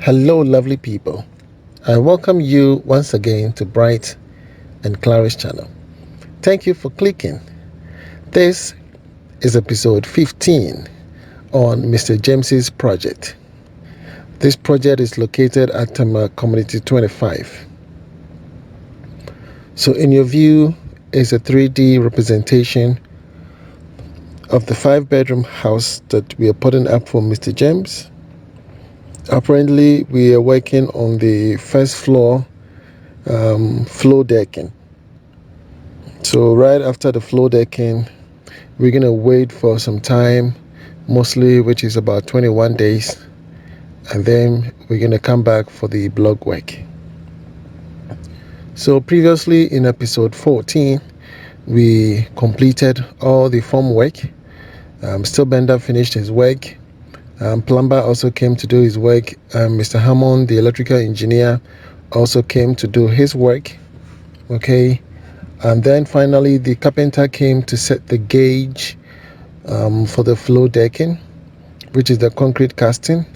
Hello, lovely people. I welcome you once again to Bright and Clara's channel. Thank you for clicking. This is episode 15 on Mr. James's project. This project is located at Community 25. So in your view is a 3D representation of the 5-bedroom house that we are putting up for Mr. James. Apparently, we are working on the first floor decking. So right after the floor decking, we're going to wait for some time, mostly which is about 21 days, and then we're going to come back for the block work. So previously in episode 14, we completed all the form work. Steel bender finished his work. Plumber also came to do his work. Mr. Hammond, the electrical engineer, also came to do his work. Okay. And then finally, the carpenter came to set the gauge for the floor decking, which is the concrete casting.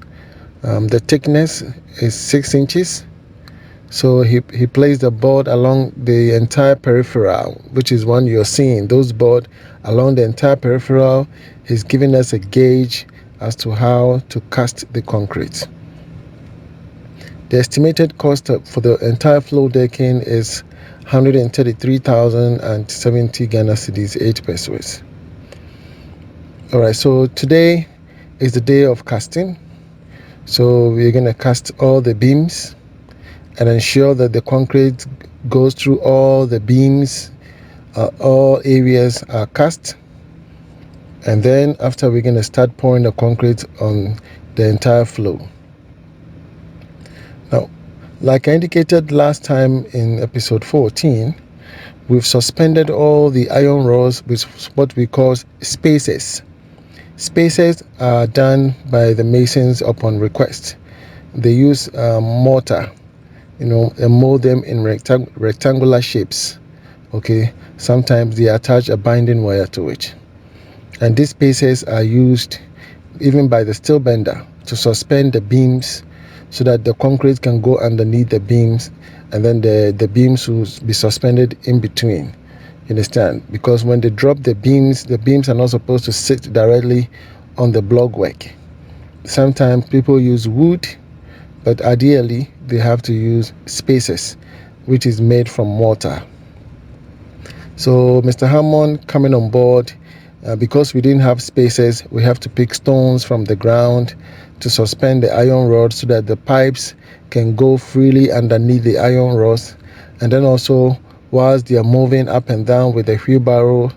The thickness is 6 inches. So he placed the board along the entire peripheral, which is one you're seeing. Those board along the entire peripheral. He's giving us a gauge as to how to cast the concrete. The estimated cost for the entire floor decking is 133,070 Ghana cedis, 8 pesos. All right, so today is the day of casting. So we're going to cast all the beams and ensure that the concrete goes through all the beams, all areas are cast. And then after, we're going to start pouring the concrete on the entire floor. Now, like I indicated last time in episode 14, we've suspended all the iron rods with what we call spacers. Spacers are done by the masons upon request. They use mortar, and mold them in rectangular shapes. Okay, sometimes they attach a binding wire to it. And these spacers are used even by the steel bender to suspend the beams so that the concrete can go underneath the beams, and then the beams will be suspended in between. You understand? Because when they drop the beams are not supposed to sit directly on the block work. Sometimes people use wood, but ideally they have to use spacers, which is made from mortar. So Mr. Hammond coming on board, because we didn't have spacers, we have to pick stones from the ground to suspend the iron rods so that the pipes can go freely underneath the iron rods. And then also, whilst they are moving up and down with the wheelbarrow,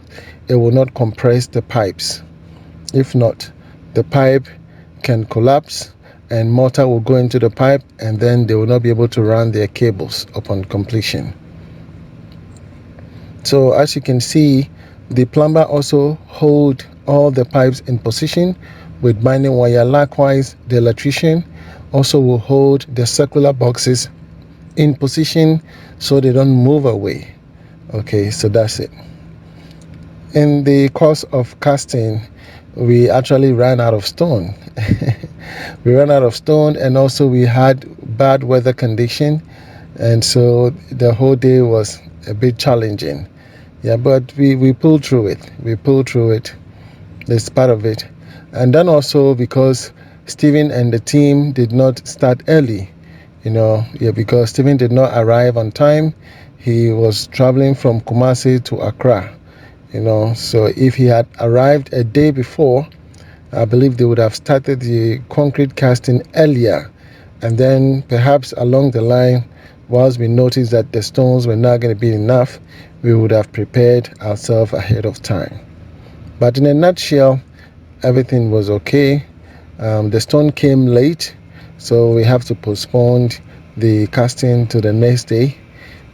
it will not compress the pipes. If not, the pipe can collapse and mortar will go into the pipe, and then they will not be able to run their cables upon completion. So as you can see, the plumber also hold all the pipes in position with binding wire. Likewise, the electrician also will hold the circular boxes in position so they don't move away. Okay, so that's it. In the course of casting, we actually ran out of stone. We ran out of stone, and also we had bad weather condition, and so the whole day was a bit challenging. Yeah, but we pulled through it. That's part of it. And then also because Stephen and the team did not start early, because Stephen did not arrive on time. He was traveling from Kumasi to Accra, so if he had arrived a day before, I believe they would have started the concrete casting earlier. And then perhaps along the line, whilst we noticed that the stones were not going to be enough, we would have prepared ourselves ahead of time. But in a nutshell, everything was okay. The stone came late, so we have to postpone the casting to the next day,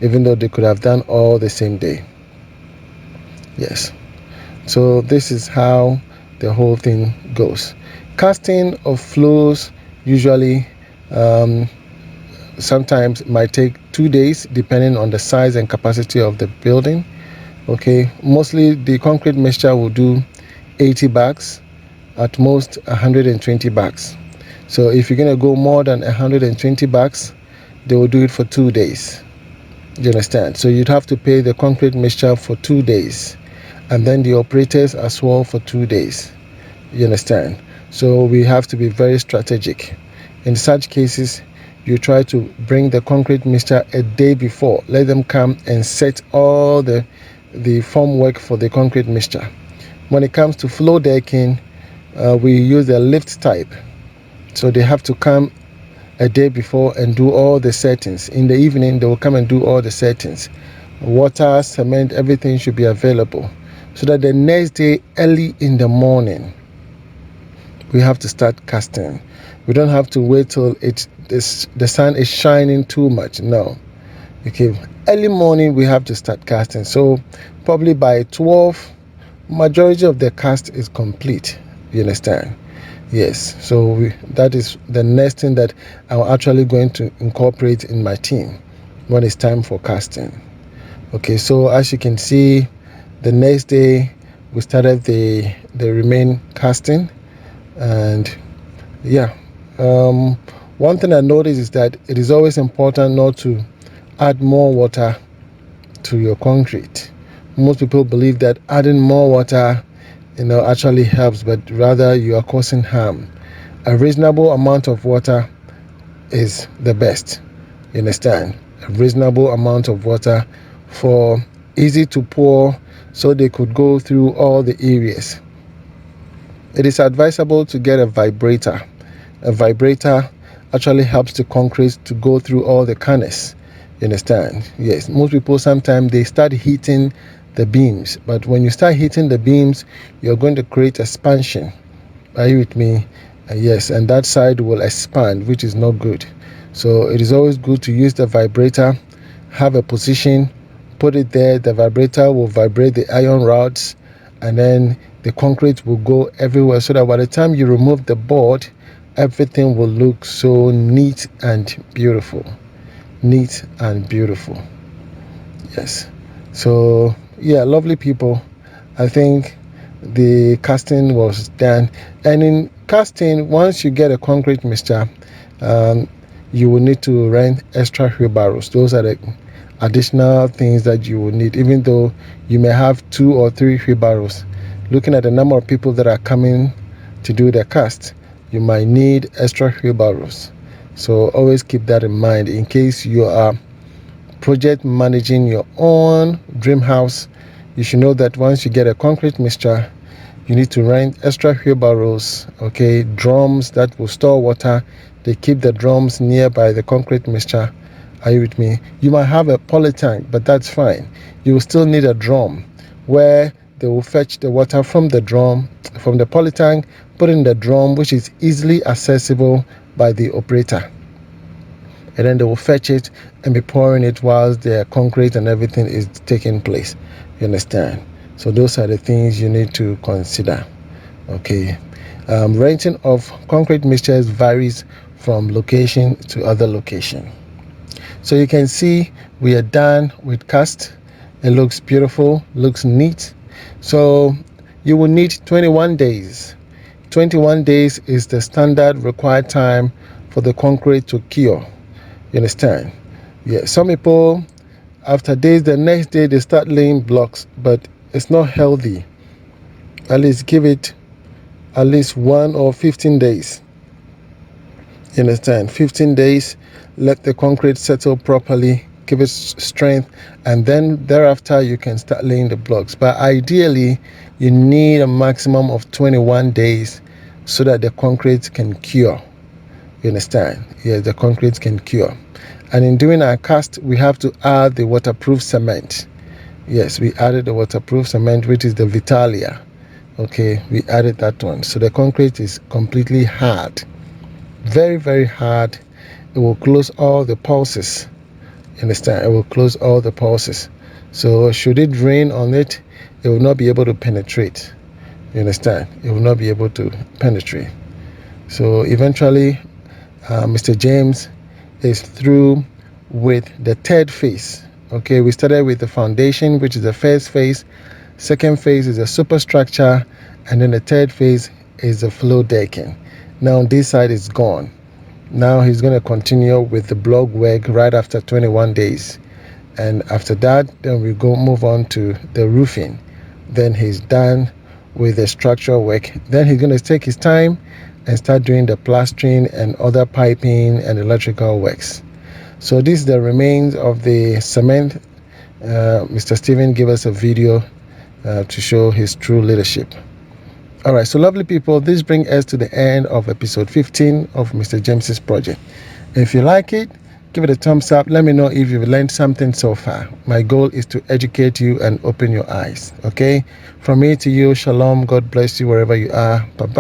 even though they could have done all the same day. Yes. So this is how the whole thing goes. Casting of floors usually sometimes might take 2 days depending on the size and capacity of the building. Okay, mostly the concrete mixture will do 80 bags, at most 120 bags. So if you're going to go more than 120 bucks, they will do it for 2 days. You understand? So you'd have to pay the concrete mixture for 2 days, and then the operators as well for 2 days. You understand? So we have to be very strategic. In such cases, you try to bring the concrete mixture a day before. Let them come and set all the form work for the concrete mixture. When it comes to floor decking, we use the lift type. So they have to come a day before and do all the settings. In the evening, they will come and do all the settings. Water, cement, everything should be available, so that the next day, early in the morning, we have to start casting. We don't have to wait till the sun is shining too much. No. Okay. Early morning, we have to start casting. So probably by 12, majority of the cast is complete. You understand? Yes. So that is the next thing that I'm actually going to incorporate in my team when it's time for casting. Okay. So as you can see, the next day we started the remain casting. And yeah, one thing I noticed is that it is always important not to add more water to your concrete. Most people believe that adding more water, actually helps, but rather you are causing harm. A reasonable amount of water is the best. You understand? A reasonable amount of water for easy to pour, so they could go through all the areas. It is advisable to get a vibrator. A vibrator actually helps the concrete to go through all the corners. You understand? Yes. Most people sometimes they start hitting the beams, but when you start hitting the beams, you're going to create expansion. Are you with me? Yes, and that side will expand, which is not good. So it is always good to use the vibrator, have a position, put it there. The vibrator will vibrate the iron rods, and then the concrete will go everywhere, so that by the time you remove the board, everything will look so neat and beautiful. Neat and beautiful. Yes. So yeah, lovely people. I think the casting was done. And in casting, once you get a concrete mixture, you will need to rent extra wheelbarrows. Those are the additional things that you will need, even though you may have 2 or 3 wheelbarrows. Looking at the number of people that are coming to do the cast, you might need extra wheelbarrows. So always keep that in mind in case you are project managing your own dream house. You should know that once you get a concrete mixture, you need to rent extra wheelbarrows, okay, drums that will store water. They keep the drums nearby the concrete mixture. Are you with me? You might have a poly tank, but that's fine. You will still need a drum where they will fetch the water from the drum, from the poly tank, put in the drum, which is easily accessible by the operator. And then they will fetch it and be pouring it whilst the concrete and everything is taking place. You understand? So those are the things you need to consider. Okay. Renting of concrete mixtures varies from location to other location. So you can see we are done with cast. It looks beautiful, looks neat. So you will need 21 days. 21 days is the standard required time for the concrete to cure. You understand? Yeah, some people, after days, the next day they start laying blocks, but it's not healthy. At least give it at least 1 or 15 days. You understand? 15 days, let the concrete settle properly, give it strength, and then thereafter you can start laying the blocks. But ideally, you need a maximum of 21 days so that the concrete can cure. You understand? Yes, the concrete can cure. And in doing our cast, we have to add the waterproof cement. Yes, we added the waterproof cement, which is the Vitalia. Okay, we added that one. So the concrete is completely hard. Very, very hard. It will close all the pulses. You understand? It will close all the pulses. So should it rain on it, it will not be able to penetrate. You understand? It will not be able to penetrate. So eventually, Mr. James is through with the third phase. Okay, we started with the foundation, which is the first phase. Second phase is the superstructure, and then the third phase is the floor decking. Now this side is gone. Now he's going to continue with the block work right after 21 days. And after that, then we go move on to the roofing. Then he's done with the structural work. Then he's going to take his time and start doing the plastering and other piping and electrical works. So this is the remains of the cement. Mr. Steven gave us a video to show his true leadership. All right, so lovely people, this brings us to the end of episode 15 of Mr. James's project. If you like it, give it a thumbs up. Let me know if you've learned something so far. My goal is to educate you and open your eyes. Okay? From me to you, shalom. God bless you wherever you are. Bye-bye.